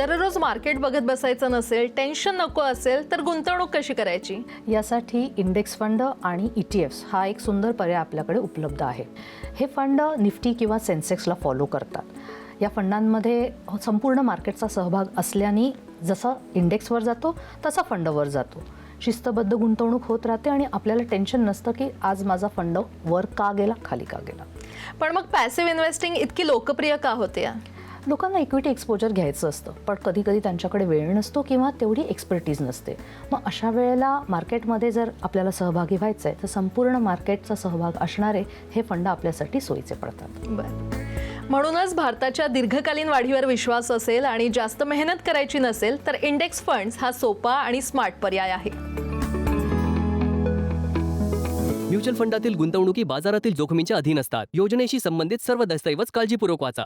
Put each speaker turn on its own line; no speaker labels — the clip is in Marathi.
दररोज मार्केट बघत बसायचं नसेल, टेन्शन नको असेल, तर गुंतवणूक कशी करायची?
यासाठी इंडेक्स फंड आणि ETFs हा एक सुंदर पर्याय आपल्याकडे उपलब्ध आहे. हे फंड निफ्टी किंवा सेन्सेक्सला फॉलो करतात. या फंडांमध्ये संपूर्ण मार्केटचा सहभाग असल्याने जसा इंडेक्सवर जातो तसा फंडवर जातो. शिस्तबद्ध गुंतवणूक होत राहते आणि आपल्याला टेन्शन नसतं की आज माझा फंड वर का गेला, खाली का गेला.
पण मग पॅसिव्ह इन्व्हेस्टिंग इतकी लोकप्रिय का होते?
लोकांना इक्विटी एक्सपोजर घ्यायचं असतं, पण कधी कधी त्यांच्याकडे वेळ नसतो किंवा तेवढी एक्सपर्टीज नसते. मग अशा वेळेला मार्केटमध्ये जर आपल्याला सहभागी व्हायचं आहे तर संपूर्ण मार्केटचा सहभाग असणारे हे फंड आपल्यासाठी सोयीचे पडतात.
बरं. म्हणूनच भारताच्या दीर्घकालीन वाढीवर विश्वास असेल आणि जास्त मेहनत करायची नसेल तर इंडेक्स फंड्स हा सोपा आणि स्मार्ट पर्याय आहे.
म्युच्युअल फंडातील गुंतवणुकी बाजारातील जोखमींच्या अधीन असतात. योजनेशी संबंधित सर्व दस्तऐवज काळजीपूर्वक वाचा.